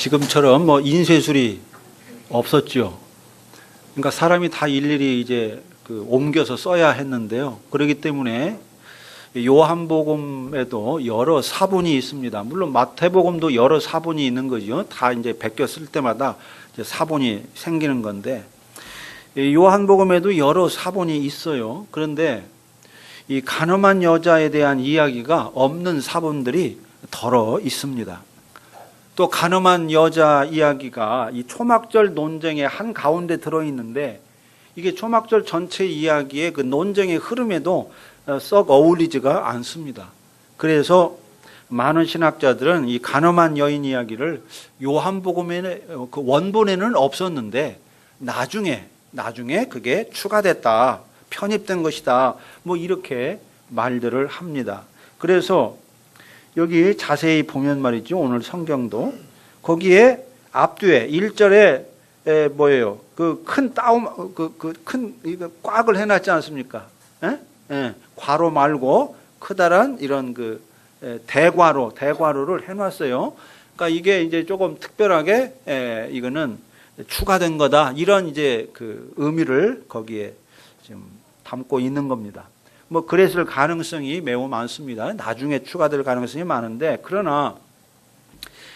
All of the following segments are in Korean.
지금처럼 뭐 인쇄술이 없었죠. 그러니까 사람이 다 일일이 이제 옮겨서 써야 했는데요. 그렇기 때문에 요한복음에도 여러 사본이 있습니다. 물론 마태복음도 여러 사본이 있는 거죠. 다 이제 베껴 쓸 때마다 이제 사본이 생기는 건데, 요한복음에도 여러 사본이 있어요. 그런데 이 간음한 여자에 대한 이야기가 없는 사본들이 덜어 있습니다. 또 간음한 여자 이야기가 이 초막절 논쟁의 한 가운데 들어있는데, 이게 초막절 전체 이야기의 그 논쟁의 흐름에도 썩 어울리지가 않습니다. 그래서 많은 신학자들은 이 간음한 여인 이야기를 요한복음의 그 원본에는 없었는데 나중에 그게 추가됐다, 편입된 것이다, 뭐 이렇게 말들을 합니다. 그래서 여기 자세히 보면 말이죠, 오늘 성경도 거기에 앞뒤에 1절에 뭐예요? 그 큰 따옴, 큰 이거 꽉을 해놨지 않습니까? 괄호 말고 커다란 이런 대괄호를 해놨어요. 그러니까 이게 이제 조금 특별하게 이거는 추가된 거다, 이런 이제 그 의미를 거기에 지금 담고 있는 겁니다. 뭐 그랬을 가능성이 매우 많습니다. 나중에 추가될 가능성이 많은데, 그러나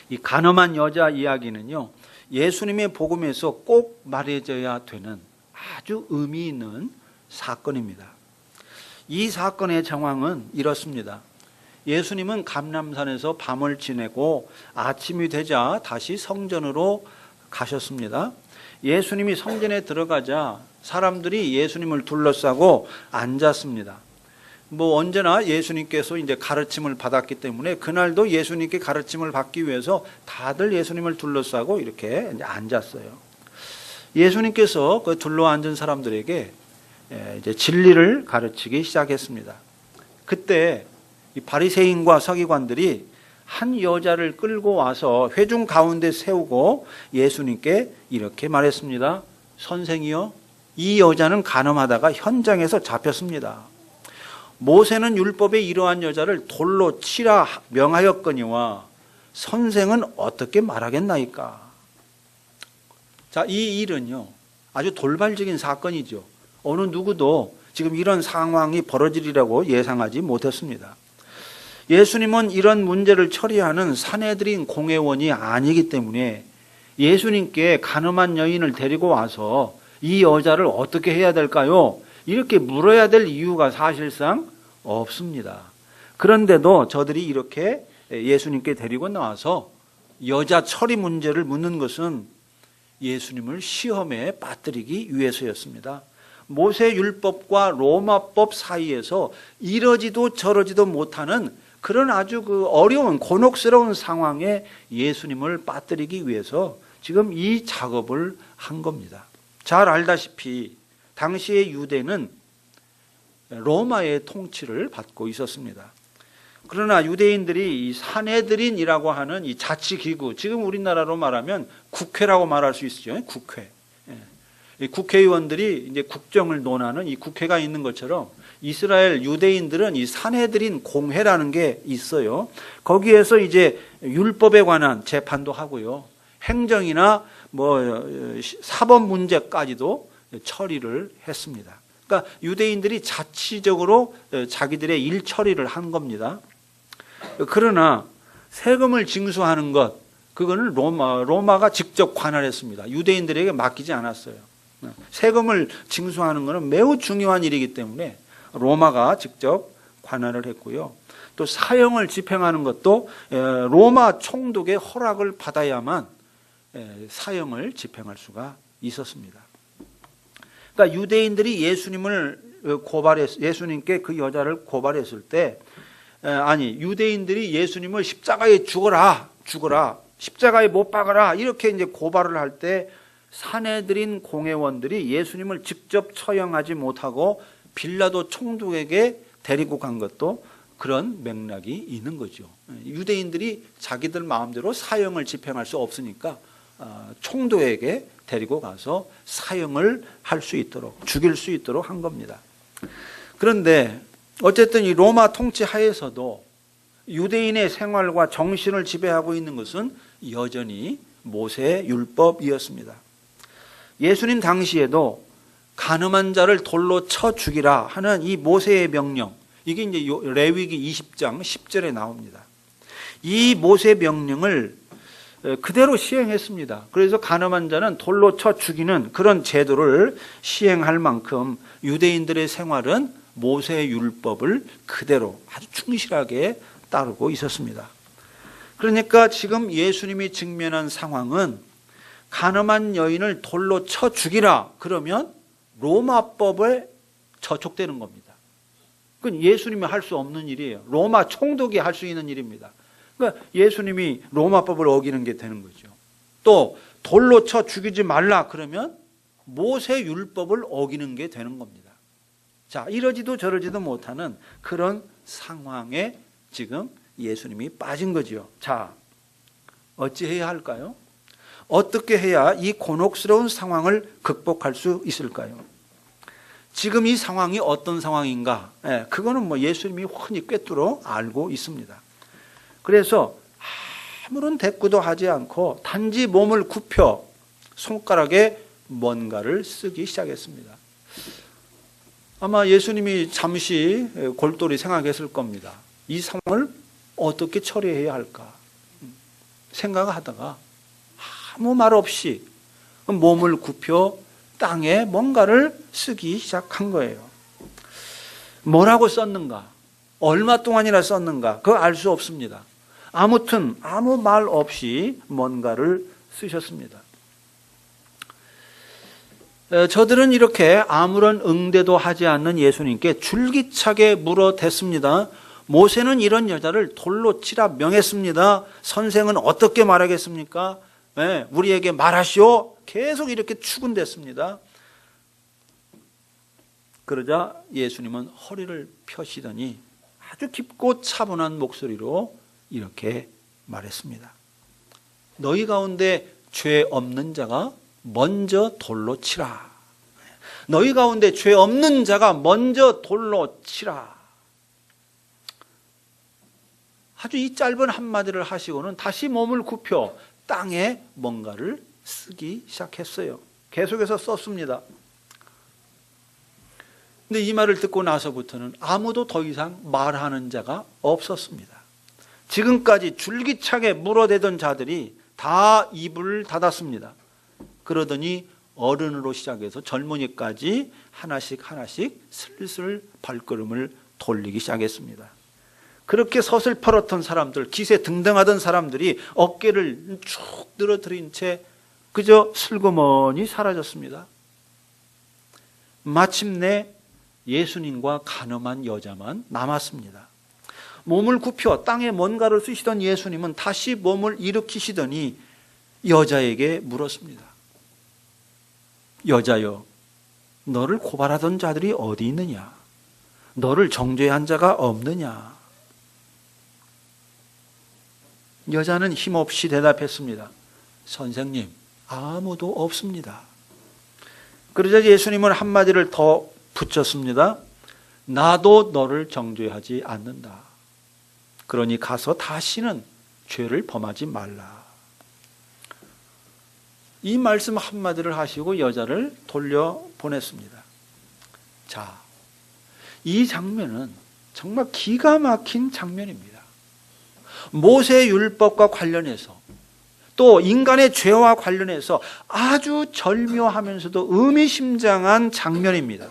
이 간음한 여자 이야기는요, 예수님의 복음에서 꼭 말해져야 되는 아주 의미 있는 사건입니다. 이 사건의 정황은 이렇습니다. 예수님은 감람산에서 밤을 지내고 아침이 되자 다시 성전으로 가셨습니다. 예수님이 성전에 들어가자 사람들이 예수님을 둘러싸고 앉았습니다. 뭐 언제나 예수님께서 이제 가르침을 받았기 때문에 그날도 예수님께 가르침을 받기 위해서 다들 예수님을 둘러싸고 이렇게 이제 앉았어요. 예수님께서 그 둘러앉은 사람들에게 이제 진리를 가르치기 시작했습니다. 그때 이 바리새인과 서기관들이 한 여자를 끌고 와서 회중 가운데 세우고 예수님께 이렇게 말했습니다. 선생이요, 이 여자는 간음하다가 현장에서 잡혔습니다. 모세는 율법에 이러한 여자를 돌로 치라 명하였거니와 선생은 어떻게 말하겠나이까. 자, 이 일은요 아주 돌발적인 사건이죠. 어느 누구도 지금 이런 상황이 벌어지리라고 예상하지 못했습니다. 예수님은 이런 문제를 처리하는 산헤드린 공회원이 아니기 때문에 예수님께 간음한 여인을 데리고 와서 이 여자를 어떻게 해야 될까요? 이렇게 물어야 될 이유가 사실상 없습니다. 그런데도 저들이 이렇게 예수님께 데리고 나와서 여자 처리 문제를 묻는 것은 예수님을 시험에 빠뜨리기 위해서였습니다. 모세 율법과 로마법 사이에서 이러지도 저러지도 못하는 그런 아주 어려운 곤혹스러운 상황에 예수님을 빠뜨리기 위해서 지금 이 작업을 한 겁니다. 잘 알다시피 당시의 유대는 로마의 통치를 받고 있었습니다. 그러나 유대인들이 이 산헤드린이라고 하는 이 자치기구, 지금 우리나라로 말하면 국회라고 말할 수 있죠. 국회. 이 국회의원들이 이제 국정을 논하는 이 국회가 있는 것처럼 이스라엘 유대인들은 이 산헤드린 공회라는 게 있어요. 거기에서 이제 율법에 관한 재판도 하고요, 행정이나 뭐 사법 문제까지도 처리를 했습니다. 그러니까 유대인들이 자치적으로 자기들의 일 처리를 한 겁니다. 그러나 세금을 징수하는 것, 그거는 로마가 직접 관할했습니다. 유대인들에게 맡기지 않았어요. 세금을 징수하는 것은 매우 중요한 일이기 때문에 로마가 직접 관할을 했고요. 또 사형을 집행하는 것도 로마 총독의 허락을 받아야만 사형을 집행할 수가 있었습니다. 그러니까 유대인들이 예수님께 그 여자를 고발했을 때, 유대인들이 예수님을 십자가에 죽어라, 십자가에 못 박아라, 이렇게 이제 고발을 할 때 산헤드린 공회원들이 예수님을 직접 처형하지 못하고 빌라도 총독에게 데리고 간 것도 그런 맥락이 있는 거죠. 유대인들이 자기들 마음대로 사형을 집행할 수 없으니까 총독에게 데리고 가서 사형을 할 수 있도록, 죽일 수 있도록 한 겁니다. 그런데 어쨌든 이 로마 통치 하에서도 유대인의 생활과 정신을 지배하고 있는 것은 여전히 모세의 율법이었습니다. 예수님 당시에도 간음한 자를 돌로 쳐 죽이라 하는 이 모세의 명령, 이게 이제 레위기 20장 10절에 나옵니다. 이 모세 명령을 그대로 시행했습니다. 그래서 간음한 자는 돌로 쳐 죽이는 그런 제도를 시행할 만큼 유대인들의 생활은 모세의 율법을 그대로 아주 충실하게 따르고 있었습니다. 그러니까 지금 예수님이 직면한 상황은 간음한 여인을 돌로 쳐 죽이라 그러면 로마법에 저촉되는 겁니다. 그건 예수님이 할 수 없는 일이에요. 로마 총독이 할 수 있는 일입니다. 그러니까 예수님이 로마법을 어기는 게 되는 거죠. 또 돌로 쳐 죽이지 말라 그러면 모세 율법을 어기는 게 되는 겁니다. 자, 이러지도 저러지도 못하는 그런 상황에 지금 예수님이 빠진 거죠. 자, 어찌해야 할까요? 어떻게 해야 이 곤혹스러운 상황을 극복할 수 있을까요? 지금 이 상황이 어떤 상황인가? 그거는 뭐 예수님이 훤히 꿰뚫어 알고 있습니다. 그래서 아무런 대꾸도 하지 않고 단지 몸을 굽혀 손가락에 뭔가를 쓰기 시작했습니다. 아마 예수님이 잠시 골똘히 생각했을 겁니다. 이 상황을 어떻게 처리해야 할까 생각하다가 아무 말 없이 몸을 굽혀 땅에 뭔가를 쓰기 시작한 거예요. 뭐라고 썼는가? 얼마 동안이나 썼는가? 그거 알 수 없습니다. 아무튼 아무 말 없이 뭔가를 쓰셨습니다. 저들은 이렇게 아무런 응대도 하지 않는 예수님께 줄기차게 물어댔습니다. 모세는 이런 여자를 돌로 치라 명했습니다. 선생은 어떻게 말하겠습니까? 우리에게 말하시오. 계속 이렇게 추근댔습니다. 그러자 예수님은 허리를 펴시더니 아주 깊고 차분한 목소리로 이렇게 말했습니다. 너희 가운데 죄 없는 자가 먼저 돌로 치라. 너희 가운데 죄 없는 자가 먼저 돌로 치라. 아주 이 짧은 한마디를 하시고는 다시 몸을 굽혀 땅에 뭔가를 쓰기 시작했어요. 계속해서 썼습니다. 근데 이 말을 듣고 나서부터는 아무도 더 이상 말하는 자가 없었습니다. 지금까지 줄기차게 물어대던 자들이 다 입을 닫았습니다. 그러더니 어른으로 시작해서 젊은이까지 하나씩 슬슬 발걸음을 돌리기 시작했습니다. 그렇게 서슬퍼렇던 사람들, 기세 등등하던 사람들이 어깨를 쭉 늘어뜨린 채 그저 슬그머니 사라졌습니다. 마침내 예수님과 간음한 여자만 남았습니다. 몸을 굽혀 땅에 뭔가를 쓰시던 예수님은 다시 몸을 일으키시더니 여자에게 물었습니다. 여자여, 너를 고발하던 자들이 어디 있느냐? 너를 정죄한 자가 없느냐? 여자는 힘없이 대답했습니다. 선생님, 아무도 없습니다. 그러자 예수님은 한마디를 더 붙였습니다. 나도 너를 정죄하지 않는다. 그러니 가서 다시는 죄를 범하지 말라. 이 말씀 한마디를 하시고 여자를 돌려보냈습니다. 자, 이 장면은 정말 기가 막힌 장면입니다. 모세 율법과 관련해서 또 인간의 죄와 관련해서 아주 절묘하면서도 의미심장한 장면입니다.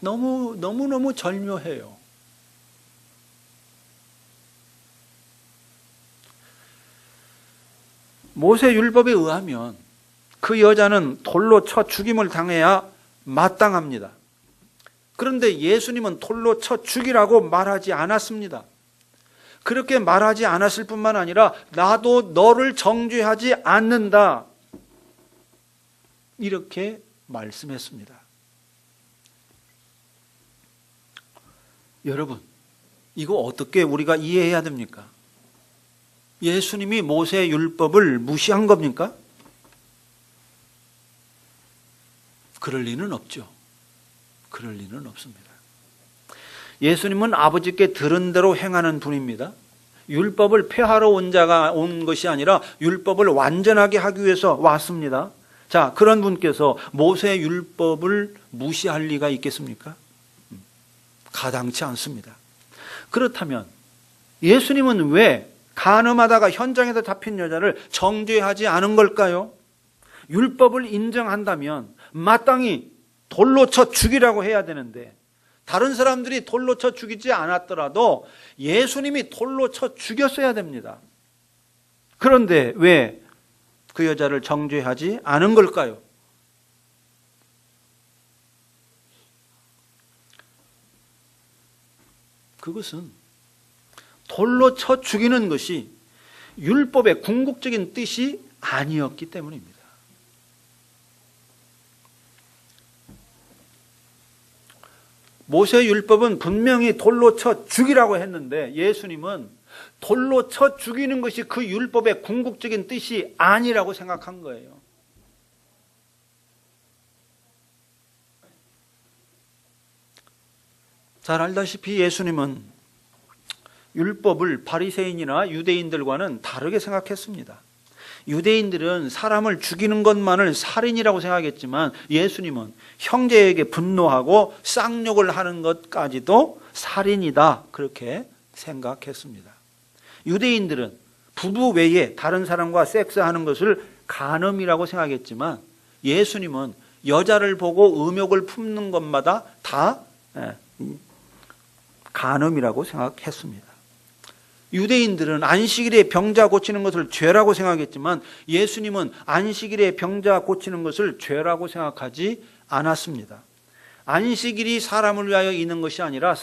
너무너무 절묘해요. 모세 율법에 의하면 그 여자는 돌로 쳐 죽임을 당해야 마땅합니다. 그런데 예수님은 돌로 쳐 죽이라고 말하지 않았습니다. 그렇게 말하지 않았을 뿐만 아니라 나도 너를 정죄하지 않는다. 이렇게 말씀했습니다. 여러분, 이거 어떻게 우리가 이해해야 됩니까? 예수님이 모세 율법을 무시한 겁니까? 그럴 리는 없죠. 그럴 리는 없습니다. 예수님은 아버지께 들은 대로 행하는 분입니다. 율법을 폐하러 온 자가 온 것이 아니라 율법을 완전하게 하기 위해서 왔습니다. 자, 그런 분께서 모세의 율법을 무시할 리가 있겠습니까? 가당치 않습니다. 그렇다면 예수님은 왜 간음하다가 현장에서 잡힌 여자를 정죄하지 않은 걸까요? 율법을 인정한다면 마땅히 돌로 쳐 죽이라고 해야 되는데, 다른 사람들이 돌로 쳐 죽이지 않았더라도 예수님이 돌로 쳐 죽였어야 됩니다. 그런데 왜 그 여자를 정죄하지 않은 걸까요? 그것은 돌로 쳐 죽이는 것이 율법의 궁극적인 뜻이 아니었기 때문입니다. 모세의 율법은 분명히 돌로 쳐 죽이라고 했는데 예수님은 돌로 쳐 죽이는 것이 그 율법의 궁극적인 뜻이 아니라고 생각한 거예요. 잘 알다시피 예수님은 율법을 바리새인이나 유대인들과는 다르게 생각했습니다. 유대인들은 사람을 죽이는 것만을 살인이라고 생각했지만 예수님은 형제에게 분노하고 쌍욕을 하는 것까지도 살인이다, 그렇게 생각했습니다. 유대인들은 부부 외에 다른 사람과 섹스하는 것을 간음이라고 생각했지만 예수님은 여자를 보고 음욕을 품는 것마다 다 간음이라고 생각했습니다. 유대인들은 안식일에 병자 고치는 것을 죄라고 생각했지만 예수님은 안식일에 병자 고치는 것을 죄라고 생각하지 않았습니다. 안식일이 사람을 위하여 있는 것이 아니라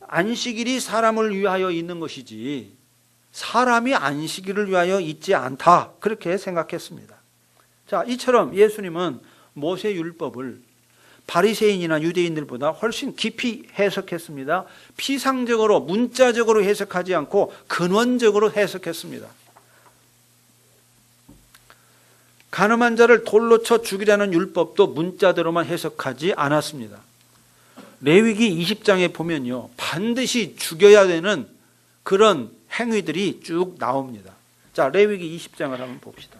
안식일이 사람을 위하여 있는 것이지 사람이 안식일을 위하여 있지 않다, 그렇게 생각했습니다. 자, 이처럼 예수님은 모세 율법을 바리새인이나 유대인들보다 훨씬 깊이 해석했습니다. 피상적으로 문자적으로 해석하지 않고 근원적으로 해석했습니다. 간음한 자를 돌로 쳐 죽이라는 율법도 문자대로만 해석하지 않았습니다. 레위기 20장에 보면요, 반드시 죽여야 되는 그런 행위들이 쭉 나옵니다. 자, 레위기 20장을 한번 봅시다.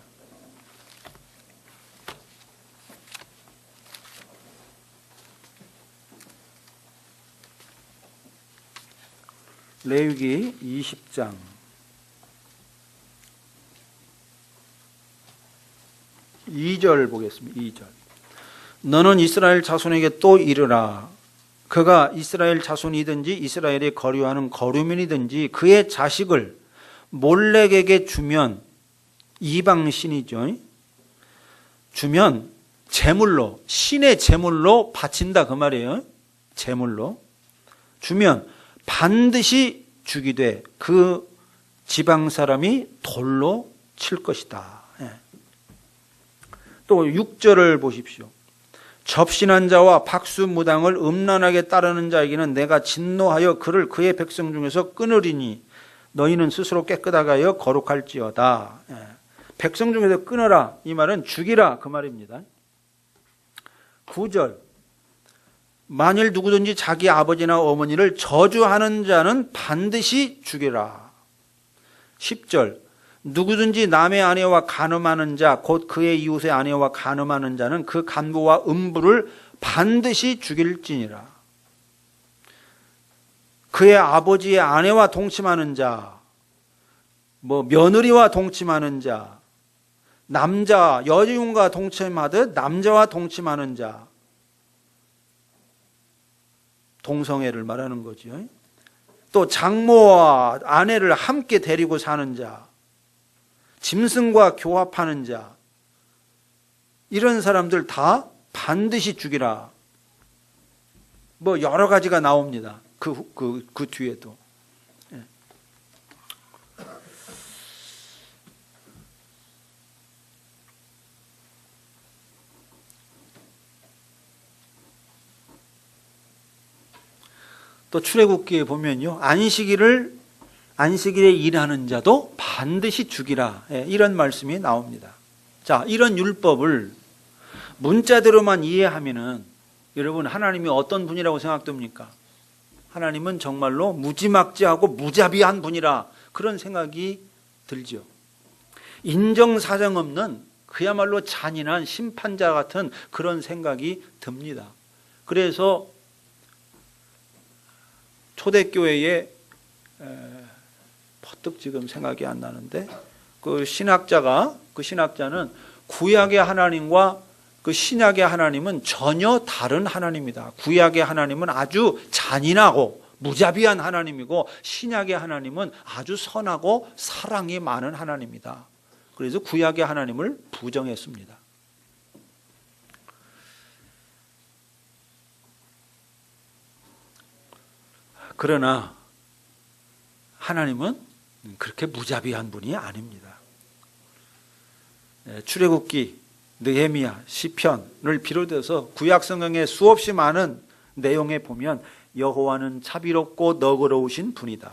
레위기 20장 2절 보겠습니다. 2절. 너는 이스라엘 자손에게 또 이르라. 그가 이스라엘 자손이든지 이스라엘에 거류하는 거류민이든지 그의 자식을 몰렉에게 주면, 이방신이죠, 주면 제물로, 신의 제물로 바친다, 그 말이에요. 제물로 주면 반드시 죽이되 그 지방 사람이 돌로 칠 것이다. 또 6절을 보십시오. 접신한 자와 박수무당을 음란하게 따르는 자에게는 내가 진노하여 그를 그의 백성 중에서 끊으리니 너희는 스스로 깨끗하게 거룩할지어다. 백성 중에서 끊어라, 이 말은 죽이라, 그 말입니다. 9절. 만일 누구든지 자기 아버지나 어머니를 저주하는 자는 반드시 죽이라. 10절. 누구든지 남의 아내와 간음하는 자, 곧 그의 이웃의 아내와 간음하는 자는 그 간부와 음부를 반드시 죽일지니라. 그의 아버지의 아내와 동침하는 자, 며느리와 동침하는 자, 남자, 여종과 동침하듯 남자와 동침하는 자, 동성애를 말하는 거죠. 또 장모와 아내를 함께 데리고 사는 자, 짐승과 교합하는 자, 이런 사람들 다 반드시 죽이라. 여러 가지가 나옵니다. 그 뒤에도. 또 출애굽기에 보면요, 안식일에 일하는 자도 반드시 죽이라, 이런 말씀이 나옵니다. 자, 이런 율법을 문자대로만 이해하면은 여러분, 하나님이 어떤 분이라고 생각됩니까? 하나님은 정말로 무지막지하고 무자비한 분이라 그런 생각이 들죠. 인정사정 없는 그야말로 잔인한 심판자 같은 그런 생각이 듭니다. 그래서 초대교회에 퍼뜩 지금 생각이 안 나는데 그 신학자는 구약의 하나님과 그 신약의 하나님은 전혀 다른 하나님이다. 구약의 하나님은 아주 잔인하고 무자비한 하나님이고 신약의 하나님은 아주 선하고 사랑이 많은 하나님이다. 그래서 구약의 하나님을 부정했습니다. 그러나 하나님은 그렇게 무자비한 분이 아닙니다. 출애굽기, 느헤미야, 시편을 비롯해서 구약 성경의 수없이 많은 내용에 보면 여호와는 자비롭고 너그러우신 분이다.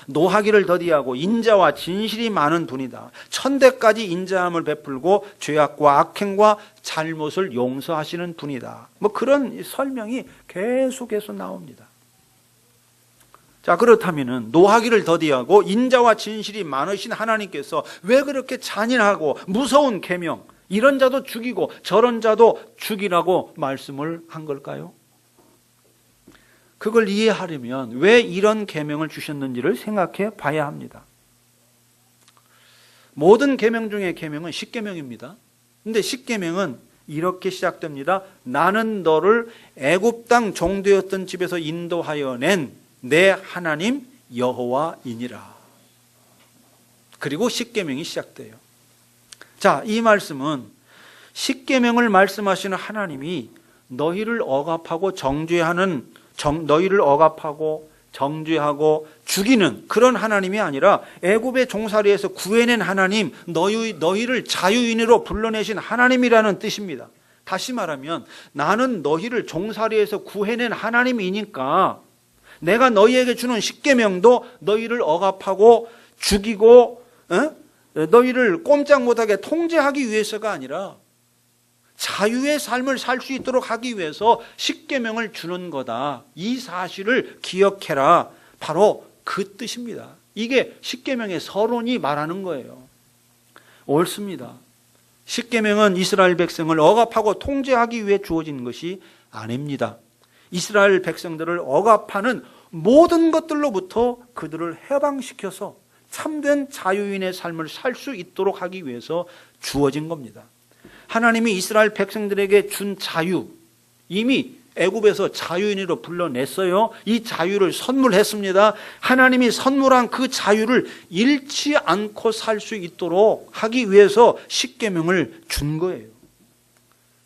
노하기를 더디하고 인자와 진실이 많은 분이다. 천대까지 인자함을 베풀고 죄악과 악행과 잘못을 용서하시는 분이다. 뭐 그런 설명이 계속해서 나옵니다. 자, 그렇다면은 노하기를 더디하고 인자와 진실이 많으신 하나님께서 왜 그렇게 잔인하고 무서운 계명, 이런 자도 죽이고 저런 자도 죽이라고 말씀을 한 걸까요? 그걸 이해하려면 왜 이런 계명을 주셨는지를 생각해 봐야 합니다. 모든 계명 중에 계명은 십계명입니다. 근데 십계명은 이렇게 시작됩니다. 나는 너를 애굽 땅 종되었던 집에서 인도하여 낸 내 하나님 여호와이니라. 그리고 십계명이 시작돼요. 자, 이 말씀은 십계명을 말씀하시는 하나님이 너희를 억압하고 정죄하고 죽이는 그런 하나님이 아니라 애굽의 종살이에서 구해낸 하나님, 너희를 자유인으로 불러내신 하나님이라는 뜻입니다. 다시 말하면 나는 너희를 종살이에서 구해낸 하나님이니까 내가 너희에게 주는 십계명도 너희를 억압하고 죽이고 너희를 꼼짝 못하게 통제하기 위해서가 아니라 자유의 삶을 살 수 있도록 하기 위해서 십계명을 주는 거다. 이 사실을 기억해라. 바로 그 뜻입니다. 이게 십계명의 서론이 말하는 거예요. 옳습니다. 십계명은 이스라엘 백성을 억압하고 통제하기 위해 주어진 것이 아닙니다. 이스라엘 백성들을 억압하는 모든 것들로부터 그들을 해방시켜서 참된 자유인의 삶을 살 수 있도록 하기 위해서 주어진 겁니다. 하나님이 이스라엘 백성들에게 준 자유, 이미 애굽에서 자유인으로 불러냈어요. 이 자유를 선물했습니다. 하나님이 선물한 그 자유를 잃지 않고 살 수 있도록 하기 위해서 십계명을 준 거예요.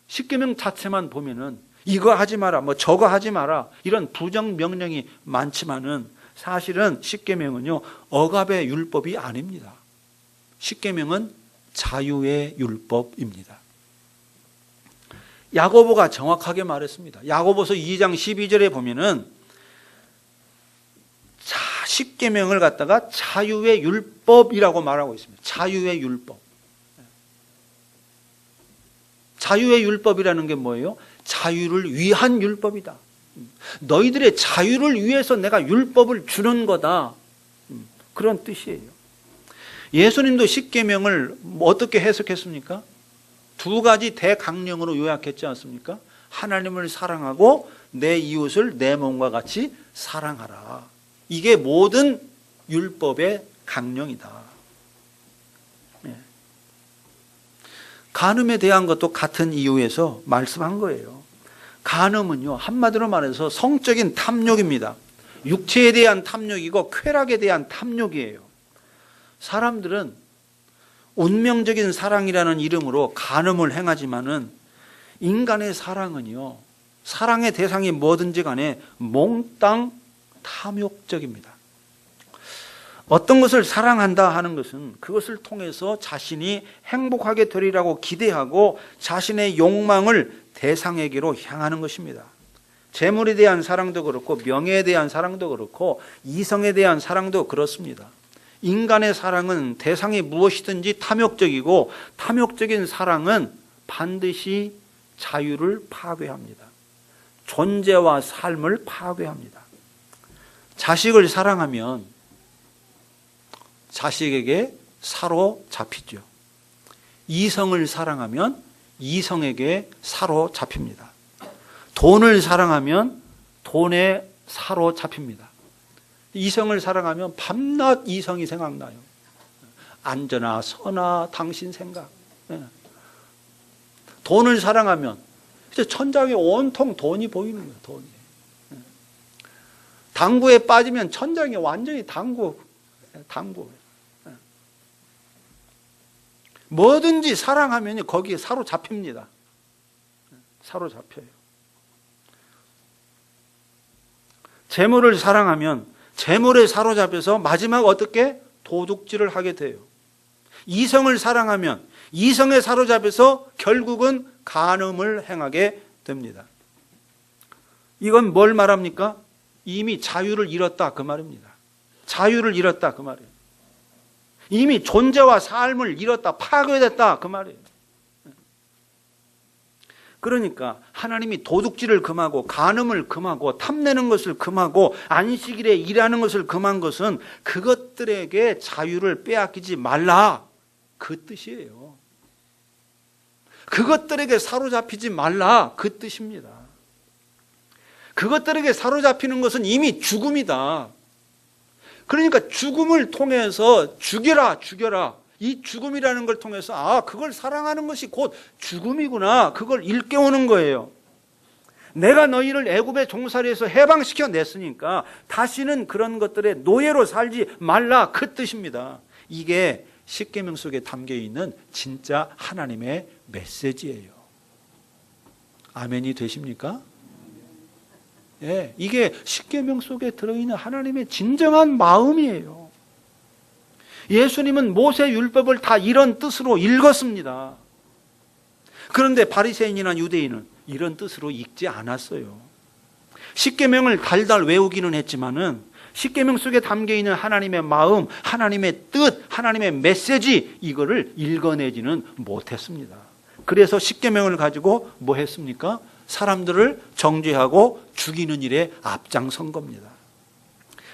십계명 자체만 보면은 이거 하지 마라, 뭐 저거 하지 마라, 이런 부정 명령이 많지만은 사실은 십계명은요 억압의 율법이 아닙니다. 십계명은 자유의 율법입니다. 야고보가 정확하게 말했습니다. 야고보서 2장 12절에 보면은 십계명을 갖다가 자유의 율법이라고 말하고 있습니다. 자유의 율법. 자유의 율법이라는 게 뭐예요? 자유를 위한 율법이다. 너희들의 자유를 위해서 내가 율법을 주는 거다. 그런 뜻이에요. 예수님도 십계명을 어떻게 해석했습니까? 두 가지 대강령으로 요약했지 않습니까? 하나님을 사랑하고 내 이웃을 내 몸과 같이 사랑하라. 이게 모든 율법의 강령이다. 간음에 대한 것도 같은 이유에서 말씀한 거예요. 간음은요 한마디로 말해서 성적인 탐욕입니다. 육체에 대한 탐욕이고 쾌락에 대한 탐욕이에요. 사람들은 운명적인 사랑이라는 이름으로 간음을 행하지만은 인간의 사랑은요, 사랑의 대상이 뭐든지 간에 몽땅 탐욕적입니다. 어떤 것을 사랑한다 하는 것은 그것을 통해서 자신이 행복하게 되리라고 기대하고 자신의 욕망을 대상에게로 향하는 것입니다. 재물에 대한 사랑도 그렇고 명예에 대한 사랑도 그렇고 이성에 대한 사랑도 그렇습니다. 인간의 사랑은 대상이 무엇이든지 탐욕적이고 탐욕적인 사랑은 반드시 자유를 파괴합니다. 존재와 삶을 파괴합니다. 자식을 사랑하면 자식에게 사로잡히죠. 이성을 사랑하면 이성에게 사로잡힙니다. 돈을 사랑하면 돈에 사로잡힙니다. 이성을 사랑하면 밤낮 이성이 생각나요. 안전아 선아 당신 생각. 돈을 사랑하면 이제 천장에 온통 돈이 보이는 거예요. 돈이. 당구에 빠지면 천장에 완전히 당구. 뭐든지 사랑하면 거기에 사로잡힙니다. 사로잡혀요. 재물을 사랑하면 재물에 사로잡혀서 마지막 어떻게? 도둑질을 하게 돼요. 이성을 사랑하면 이성에 사로잡혀서 결국은 간음을 행하게 됩니다. 이건 뭘 말합니까? 이미 자유를 잃었다 그 말입니다. 자유를 잃었다 그 말이에요. 이미 존재와 삶을 잃었다, 파괴됐다 그 말이에요. 그러니까 하나님이 도둑질을 금하고 간음을 금하고 탐내는 것을 금하고 안식일에 일하는 것을 금한 것은 그것들에게 자유를 빼앗기지 말라 그 뜻이에요. 그것들에게 사로잡히지 말라 그 뜻입니다. 그것들에게 사로잡히는 것은 이미 죽음이다. 그러니까 죽음을 통해서 죽여라. 이 죽음이라는 걸 통해서 그걸 사랑하는 것이 곧 죽음이구나. 그걸 일깨우는 거예요. 내가 너희를 애굽의 종살이에서 해방시켜 냈으니까 다시는 그런 것들의 노예로 살지 말라 그 뜻입니다. 이게 십계명 속에 담겨 있는 진짜 하나님의 메시지예요. 아멘이 되십니까? 예, 이게 십계명 속에 들어있는 하나님의 진정한 마음이에요. 예수님은 모세 율법을 다 이런 뜻으로 읽었습니다. 그런데 바리새인이나 유대인은 이런 뜻으로 읽지 않았어요. 십계명을 달달 외우기는 했지만은 십계명 속에 담겨 있는 하나님의 마음, 하나님의 뜻, 하나님의 메시지 이거를 읽어내지는 못했습니다. 그래서 십계명을 가지고 뭐 했습니까? 사람들을 정죄하고 죽이는 일에 앞장선 겁니다.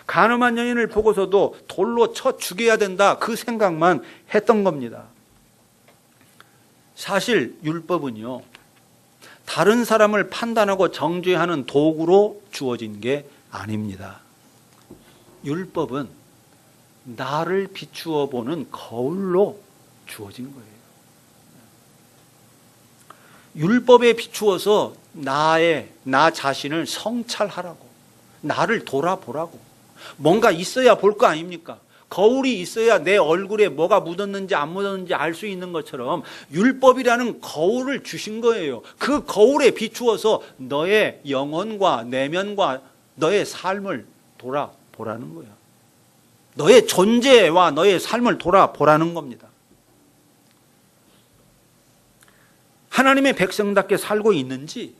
간음한 여인을 보고서도 돌로 쳐 죽여야 된다 그 생각만 했던 겁니다. 사실 율법은요, 다른 사람을 판단하고 정죄하는 도구로 주어진 게 아닙니다. 율법은 나를 비추어 보는 거울로 주어진 거예요. 율법에 비추어서 나 자신을 성찰하라고, 나를 돌아보라고. 뭔가 있어야 볼 거 아닙니까? 거울이 있어야 내 얼굴에 뭐가 묻었는지 안 묻었는지 알 수 있는 것처럼 율법이라는 거울을 주신 거예요. 그 거울에 비추어서 너의 영혼과 내면과 너의 삶을 돌아보라는 거야. 너의 존재와 너의 삶을 돌아보라는 겁니다. 하나님의 백성답게 살고 있는지,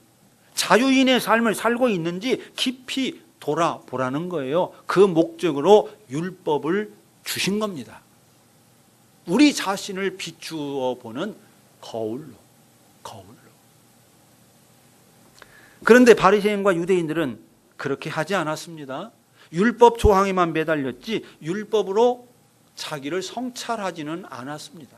자유인의 삶을 살고 있는지 깊이 돌아보라는 거예요. 그 목적으로 율법을 주신 겁니다. 우리 자신을 비추어 보는 거울로. 그런데 바리새인과 유대인들은 그렇게 하지 않았습니다. 율법 조항에만 매달렸지 율법으로 자기를 성찰하지는 않았습니다.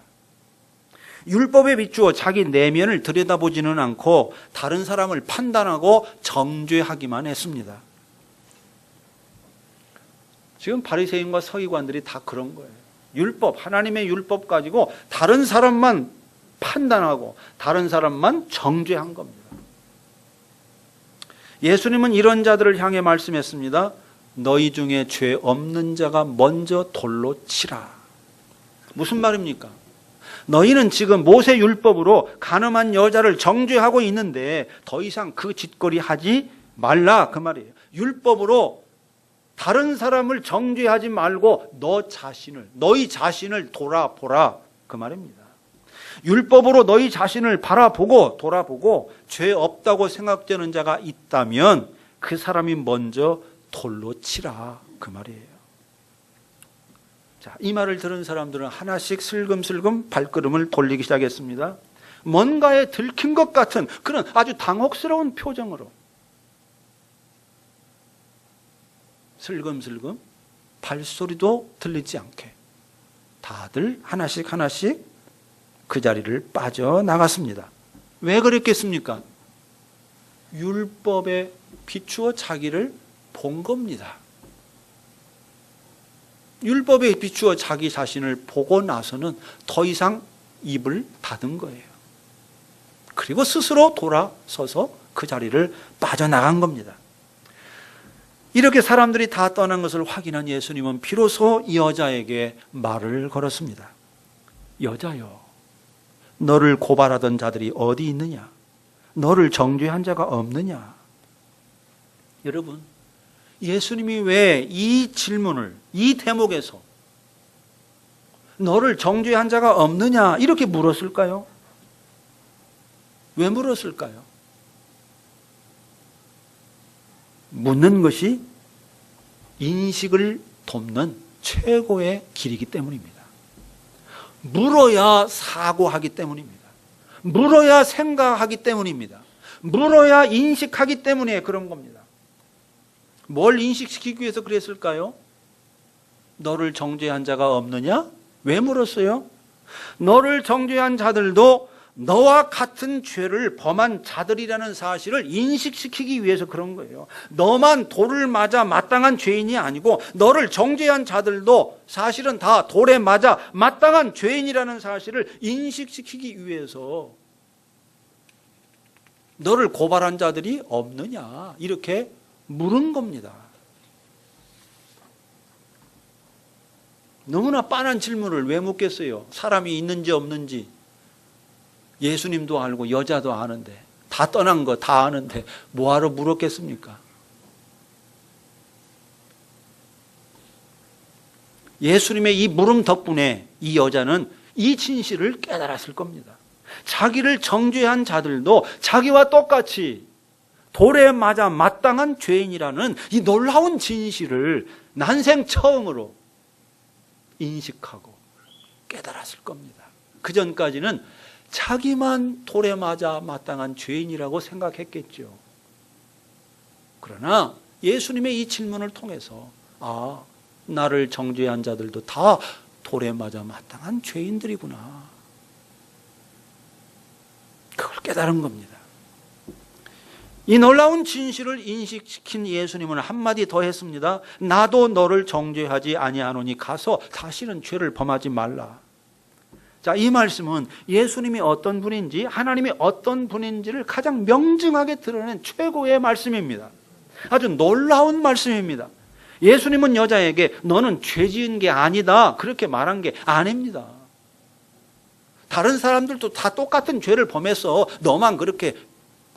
율법에 비추어 자기 내면을 들여다보지는 않고 다른 사람을 판단하고 정죄하기만 했습니다. 지금 바리새인과 서기관들이 다 그런 거예요. 율법, 하나님의 율법 가지고 다른 사람만 판단하고 다른 사람만 정죄한 겁니다. 예수님은 이런 자들을 향해 말씀했습니다. 너희 중에 죄 없는 자가 먼저 돌로 치라. 무슨 말입니까? 너희는 지금 모세 율법으로 간음한 여자를 정죄하고 있는데 더 이상 그 짓거리 하지 말라 그 말이에요. 율법으로 다른 사람을 정죄하지 말고 너희 자신을 돌아보라 그 말입니다. 율법으로 너희 자신을 바라보고 돌아보고 죄 없다고 생각되는 자가 있다면 그 사람이 먼저 돌로 치라 그 말이에요. 자, 이 말을 들은 사람들은 하나씩 슬금슬금 발걸음을 돌리기 시작했습니다. 뭔가에 들킨 것 같은 그런 아주 당혹스러운 표정으로 슬금슬금 발소리도 들리지 않게 다들 하나씩 하나씩 그 자리를 빠져나갔습니다. 왜 그랬겠습니까? 율법에 비추어 자기를 본 겁니다. 율법에 비추어 자기 자신을 보고 나서는 더 이상 입을 닫은 거예요. 그리고 스스로 돌아서서 그 자리를 빠져나간 겁니다. 이렇게 사람들이 다 떠난 것을 확인한 예수님은 비로소 이 여자에게 말을 걸었습니다. 여자여, 너를 고발하던 자들이 어디 있느냐? 너를 정죄한 자가 없느냐? 여러분, 예수님이 왜 이 질문을 이 대목에서 너를 정죄한 자가 없느냐 이렇게 물었을까요? 왜 물었을까요? 묻는 것이 인식을 돕는 최고의 길이기 때문입니다. 물어야 사고하기 때문입니다. 물어야 생각하기 때문입니다. 물어야 인식하기 때문에 그런 겁니다. 뭘 인식시키기 위해서 그랬을까요? 너를 정죄한 자가 없느냐? 왜 물었어요? 너를 정죄한 자들도 너와 같은 죄를 범한 자들이라는 사실을 인식시키기 위해서 그런 거예요. 너만 돌을 맞아 마땅한 죄인이 아니고 너를 정죄한 자들도 사실은 다 돌에 맞아 마땅한 죄인이라는 사실을 인식시키기 위해서 너를 고발한 자들이 없느냐 이렇게 물은 겁니다. 너무나 빤한 질문을 왜 묻겠어요? 사람이 있는지 없는지 예수님도 알고 여자도 아는데 다 떠난 거 다 아는데 뭐하러 물었겠습니까? 예수님의 이 물음 덕분에 이 여자는 이 진실을 깨달았을 겁니다. 자기를 정죄한 자들도 자기와 똑같이 돌에 맞아 마땅한 죄인이라는 이 놀라운 진실을 난생 처음으로 인식하고 깨달았을 겁니다. 그 전까지는 자기만 돌에 맞아 마땅한 죄인이라고 생각했겠죠. 그러나 예수님의 이 질문을 통해서 나를 정죄한 자들도 다 돌에 맞아 마땅한 죄인들이구나. 그걸 깨달은 겁니다. 이 놀라운 진실을 인식시킨 예수님은 한마디 더 했습니다. 나도 너를 정죄하지 아니하노니 가서 다시는 죄를 범하지 말라. 자, 이 말씀은 예수님이 어떤 분인지 하나님이 어떤 분인지를 가장 명증하게 드러낸 최고의 말씀입니다. 아주 놀라운 말씀입니다. 예수님은 여자에게 너는 죄 지은 게 아니다 그렇게 말한 게 아닙니다. 다른 사람들도 다 똑같은 죄를 범해서 너만 그렇게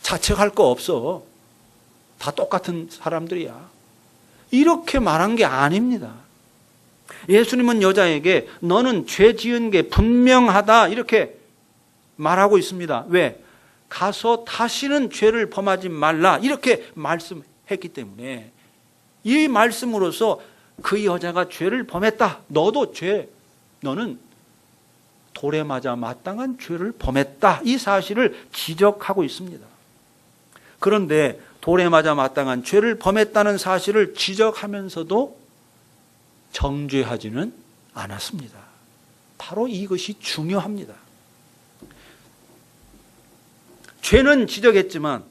자책할 거 없어. 다 똑같은 사람들이야. 이렇게 말한 게 아닙니다. 예수님은 여자에게 너는 죄 지은 게 분명하다 이렇게 말하고 있습니다. 왜? 가서 다시는 죄를 범하지 말라 이렇게 말씀했기 때문에 이 말씀으로써 그 여자가 죄를 범했다. 너는 돌에 맞아 마땅한 죄를 범했다. 이 사실을 지적하고 있습니다. 그런데 돌에 맞아 마땅한 죄를 범했다는 사실을 지적하면서도 정죄하지는 않았습니다. 바로 이것이 중요합니다. 죄는 지적했지만,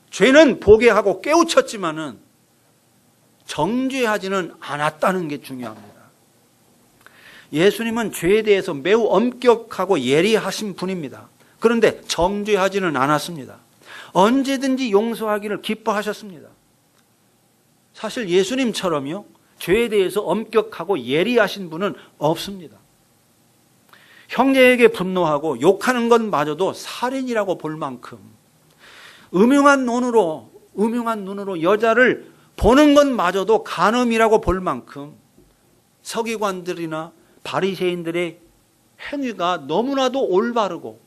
죄는 보게 하고 깨우쳤지만은 정죄하지는 않았다는 게 중요합니다. 예수님은 죄에 대해서 매우 엄격하고 예리하신 분입니다. 그런데 정죄하지는 않았습니다. 언제든지 용서하기를 기뻐하셨습니다. 사실 예수님처럼요, 죄에 대해서 엄격하고 예리하신 분은 없습니다. 형제에게 분노하고 욕하는 것마저도 살인이라고 볼 만큼 음흉한 눈으로 여자를 보는 것마저도 간음이라고 볼 만큼 서기관들이나 바리새인들의 행위가 너무나도 올바르고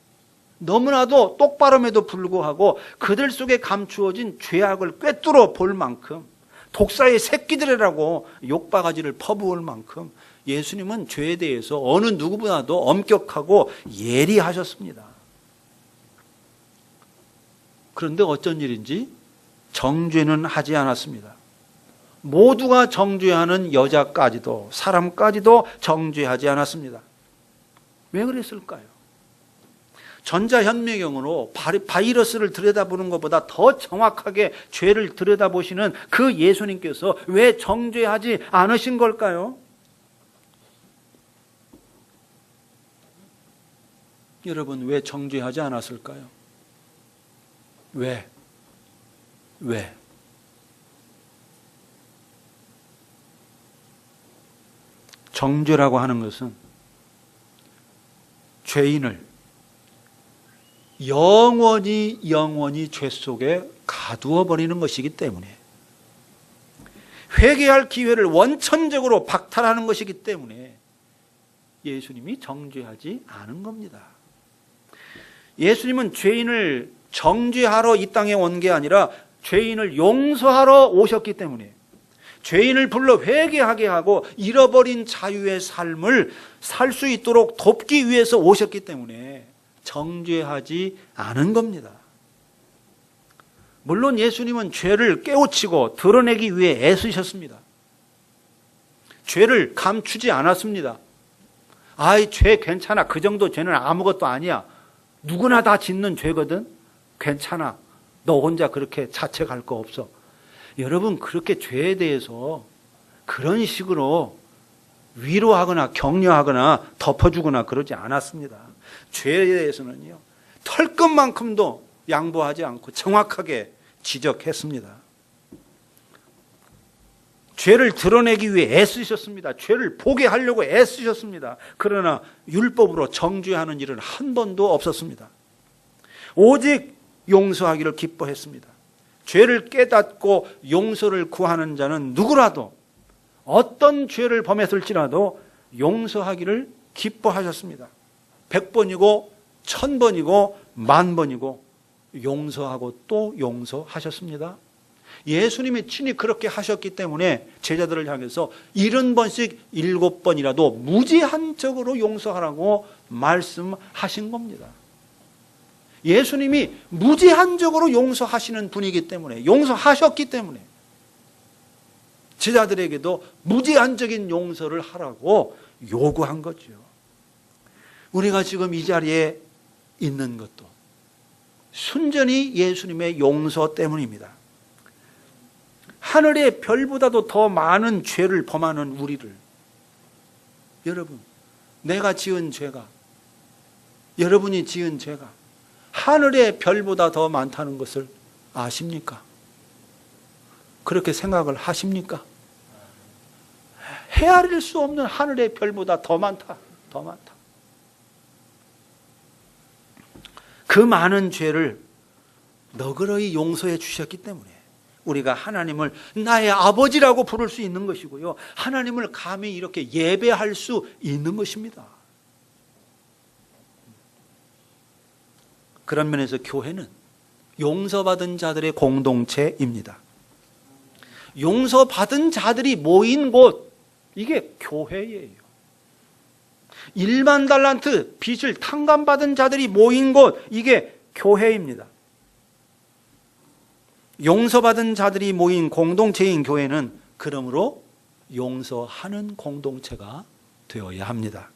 너무나도 똑바름에도 불구하고 그들 속에 감추어진 죄악을 꿰뚫어 볼 만큼 독사의 새끼들이라고 욕바가지를 퍼부을 만큼 예수님은 죄에 대해서 어느 누구보다도 엄격하고 예리하셨습니다. 그런데 어쩐 일인지 정죄는 하지 않았습니다. 모두가 정죄하는 여자까지도, 사람까지도 정죄하지 않았습니다. 왜 그랬을까요? 전자현미경으로 바이러스를 들여다보는 것보다 더 정확하게 죄를 들여다보시는 그 예수님께서 왜 정죄하지 않으신 걸까요? 여러분, 왜 정죄하지 않았을까요? 왜? 정죄라고 하는 것은 죄인을 영원히 죄 속에 가두어 버리는 것이기 때문에, 회개할 기회를 원천적으로 박탈하는 것이기 때문에 예수님이 정죄하지 않은 겁니다. 예수님은 죄인을 정죄하러 이 땅에 온 게 아니라 죄인을 용서하러 오셨기 때문에, 죄인을 불러 회개하게 하고 잃어버린 자유의 삶을 살 수 있도록 돕기 위해서 오셨기 때문에 정죄하지 않은 겁니다. 물론 예수님은 죄를 깨우치고 드러내기 위해 애쓰셨습니다. 죄를 감추지 않았습니다. 아이, 죄 괜찮아. 그 정도 죄는 아무것도 아니야. 누구나 다 짓는 죄거든. 괜찮아. 너 혼자 그렇게 자책할 거 없어. 여러분, 그렇게 죄에 대해서 그런 식으로 위로하거나 격려하거나 덮어주거나 그러지 않았습니다. 죄에 대해서는요, 털끝만큼도 양보하지 않고 정확하게 지적했습니다. 죄를 드러내기 위해 애쓰셨습니다. 죄를 보게 하려고 애쓰셨습니다. 그러나 율법으로 정죄하는 일은 한 번도 없었습니다. 오직 용서하기를 기뻐했습니다. 죄를 깨닫고 용서를 구하는 자는 누구라도 어떤 죄를 범했을지라도 용서하기를 기뻐하셨습니다. 100번이고 1000번이고 10,000번이고 용서하고 또 용서하셨습니다. 예수님이 친히 그렇게 하셨기 때문에 제자들을 향해서 70번씩 7번이라도 무제한적으로 용서하라고 말씀하신 겁니다. 예수님이 무제한적으로 용서하시는 분이기 때문에, 용서하셨기 때문에 제자들에게도 무제한적인 용서를 하라고 요구한 거죠. 우리가 지금 이 자리에 있는 것도 순전히 예수님의 용서 때문입니다. 하늘의 별보다도 더 많은 죄를 범하는 우리를, 여러분, 내가 지은 죄가, 여러분이 지은 죄가 하늘의 별보다 더 많다는 것을 아십니까? 그렇게 생각을 하십니까? 헤아릴 수 없는 하늘의 별보다 더 많다. 그 많은 죄를 너그러이 용서해 주셨기 때문에 우리가 하나님을 나의 아버지라고 부를 수 있는 것이고요, 하나님을 감히 이렇게 예배할 수 있는 것입니다. 그런 면에서 교회는 용서받은 자들의 공동체입니다. 용서받은 자들이 모인 곳, 이게 교회예요. 1만 달란트 빚을 탕감받은 자들이 모인 곳, 이게 교회입니다. 용서받은 자들이 모인 공동체인 교회는 그러므로 용서하는 공동체가 되어야 합니다.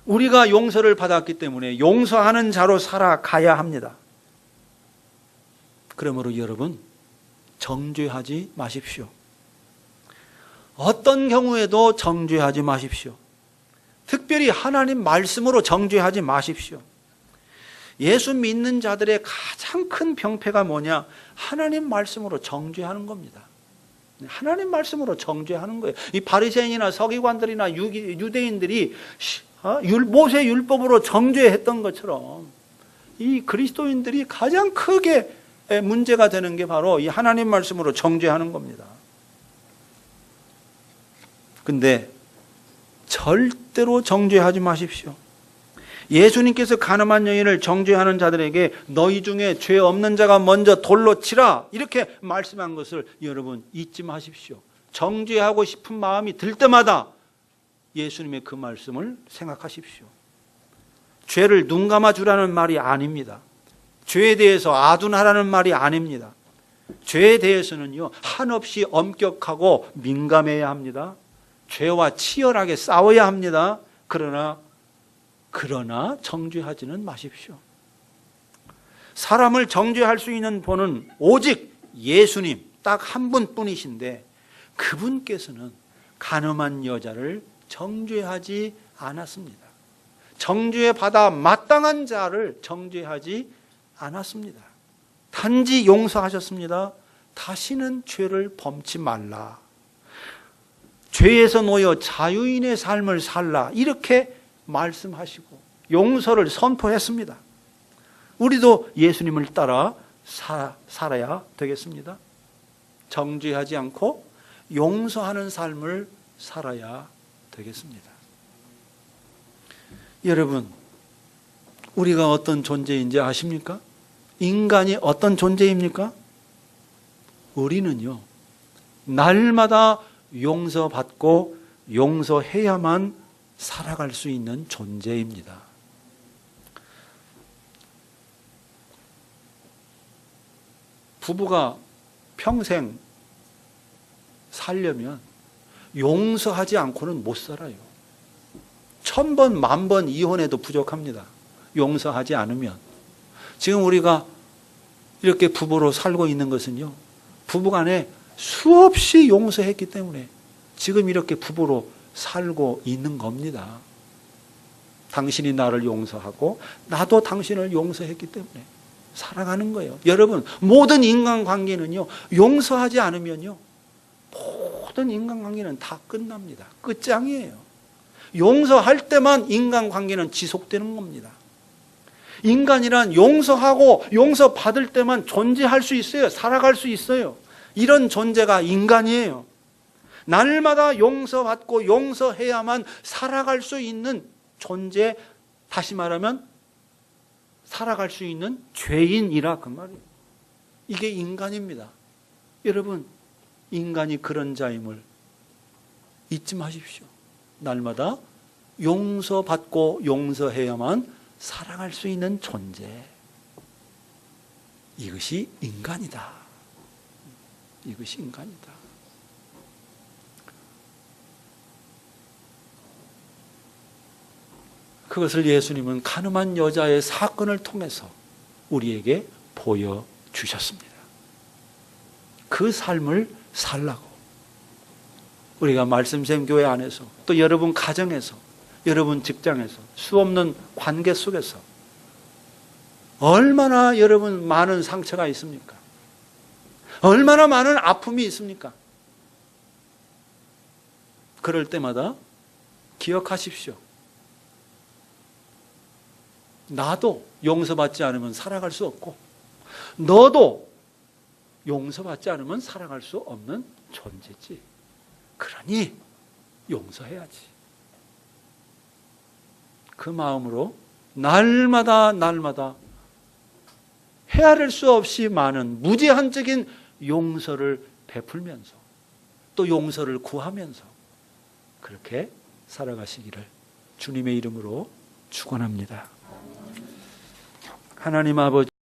우리가 용서를 받았기 때문에 용서하는 자로 살아가야 합니다. 그러므로 여러분, 정죄하지 마십시오. 어떤 경우에도 정죄하지 마십시오. 특별히 하나님 말씀으로 정죄하지 마십시오. 예수 믿는 자들의 가장 큰 병폐가 뭐냐? 하나님 말씀으로 정죄하는 겁니다. 하나님 말씀으로 정죄하는 거예요. 이 바리새인이나 서기관들이나 유대인들이 모세 율법으로 정죄했던 것처럼 이 그리스도인들이 가장 크게 문제가 되는 게 바로 이 하나님 말씀으로 정죄하는 겁니다. 근데 절대로 정죄하지 마십시오. 예수님께서 가늠한 여인을 정죄하는 자들에게 너희 중에 죄 없는 자가 먼저 돌로 치라, 이렇게 말씀한 것을 여러분 잊지 마십시오. 정죄하고 싶은 마음이 들 때마다 예수님의 그 말씀을 생각하십시오. 죄를 눈감아 주라는 말이 아닙니다. 죄에 대해서 아둔하라는 말이 아닙니다. 죄에 대해서는요, 한없이 엄격하고 민감해야 합니다. 죄와 치열하게 싸워야 합니다. 그러나 정죄하지는 마십시오. 사람을 정죄할 수 있는 분은 오직 예수님 딱 한 분뿐이신데 그분께서는 간음한 여자를 정죄하지 않았습니다. 정죄 받아 마땅한 자를 정죄하지 않았습니다. 단지 용서하셨습니다. 다시는 죄를 범치 말라. 죄에서 놓여 자유인의 삶을 살라. 이렇게 말씀하시고 용서를 선포했습니다. 우리도 예수님을 따라 살아야 되겠습니다. 정죄하지 않고 용서하는 삶을 살아야 되겠습니다. 여러분, 우리가 어떤 존재인지 아십니까? 인간이 어떤 존재입니까? 우리는요, 날마다 용서받고 용서해야만 살아갈 수 있는 존재입니다. 부부가 평생 살려면 용서하지 않고는 못 살아요. 1000번, 10,000번 이혼해도 부족합니다. 용서하지 않으면. 지금 우리가 이렇게 부부로 살고 있는 것은요, 부부간에 수없이 용서했기 때문에 지금 이렇게 부부로 살고 있는 겁니다. 당신이 나를 용서하고 나도 당신을 용서했기 때문에 살아가는 거예요. 여러분, 모든 인간관계는요, 용서하지 않으면요, 모든 인간관계는 다 끝납니다. 끝장이에요. 용서할 때만 인간관계는 지속되는 겁니다. 인간이란 용서하고 용서받을 때만 존재할 수 있어요. 살아갈 수 있어요. 이런 존재가 인간이에요. 날마다 용서받고 용서해야만 살아갈 수 있는 존재, 다시 말하면 살아갈 수 있는 죄인이라 그 말이에요. 이게 인간입니다. 여러분, 인간이 그런 자임을 잊지 마십시오. 날마다 용서받고 용서해야만 살아갈 수 있는 존재. 이것이 인간이다. 이것이 인간이다. 그것을 예수님은 간음한 여자의 사건을 통해서 우리에게 보여주셨습니다. 그 삶을 살라고 우리가 말씀샘 교회 안에서, 또 여러분 가정에서, 여러분 직장에서, 수없는 관계 속에서 얼마나 여러분 많은 상처가 있습니까? 얼마나 많은 아픔이 있습니까? 그럴 때마다 기억하십시오. 나도 용서받지 않으면 살아갈 수 없고, 너도 용서받지 않으면 살아갈 수 없는 존재지. 그러니 용서해야지. 그 마음으로 날마다 헤아릴 수 없이 많은 무제한적인 용서를 베풀면서, 또 용서를 구하면서 그렇게 살아가시기를 주님의 이름으로 축원합니다. 하나님 아버지,